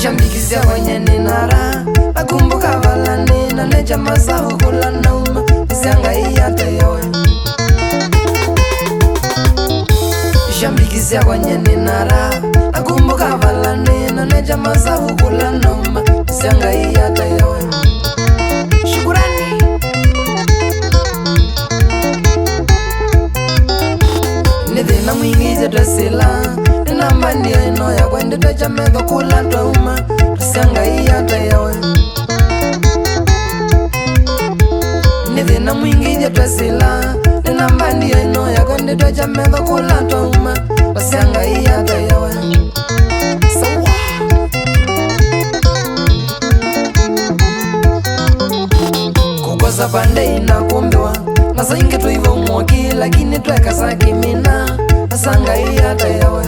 Shambikizia kwenye ninara nakumbuka valani na neja masahu kula nauma isianga iyate yawe. Shambikizia kwenye ninara nakumbuka valani na neja masahu kula nauma isianga iyate yawe. Shukurani nithina mwingi jadasila namba ndiyo ino ya kwende techa metho kula twauma tusianga iyate yawe. Nithina mwingi jadasila namba ndiyo ino ya kwende techa metho kula twauma tusianga iyate yawe. Sawa kukosa pande inakumbiwa nasa inge tuiva umwoki lakini tweka sakimina asanga iyate yawe.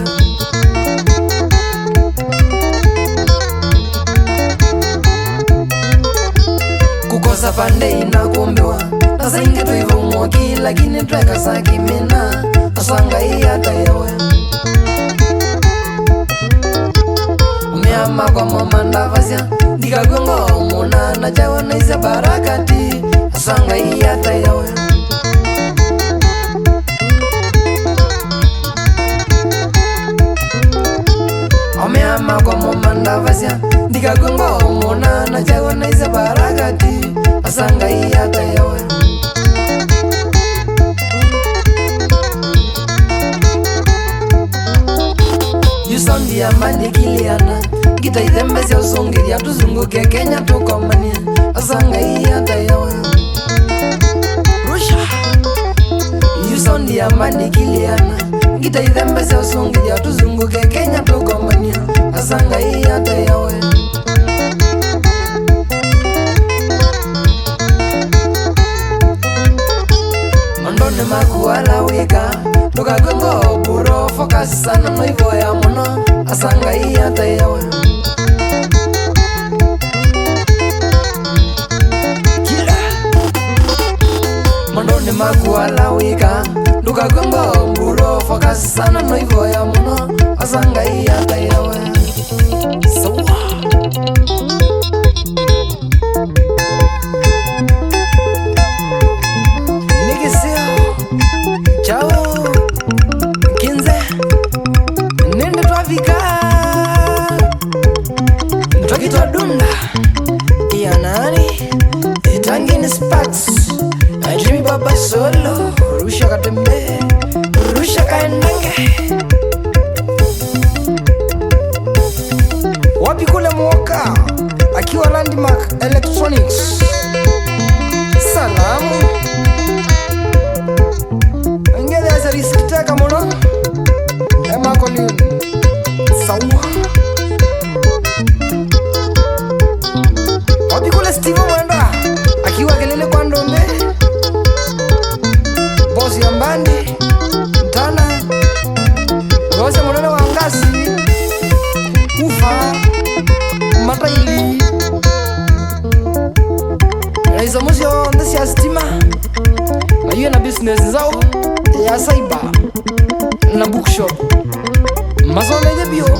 Kukosa pande inakumbiwa nasa inge tuiva umwoki lakini tweka sakimina asanga iyate yawe. Umeama kwa mama ndavasya ndikagwengo umuna na jawa na isa barakati asanga iyate yawe. Umeama kwa mama ndavasya ndikagwengo umuna na jawa na isa barakati asanga iyate yawe. Yusondi amani kiliana gita idhembesya usungilya tuzunguke Kenya tukomania asanga iyate yawe. Rusha Yusondi amani kiliana gita idhembesya usungilya tuzunguke Kenya tukomania asanga iyate yawe. Mandone makuala wika tukagwengo buro focus sana noivoya muno asanga iyate yawe. Mandone makuala wika tukagwengo buro focus sana noivoya muno asanga iyate yawe. Sawa chao kinze nende twafika twakitwa dunda iya nani itangini sparks ajimi baba solo rusha katembe rusha kaendange wapi kule mwoka akiwa Landmark Electronics. Salamu risikiteka muno emakoliun. Sawa wapi kule Steve Mwenda akiwa kelele kwa ndombe bosi ya mbandi mtana rose munene wa ngasi ufa mataili raizomuzi wa ndesi ya stima na hiyo na business zao ya cyber na bookshop masomeje bio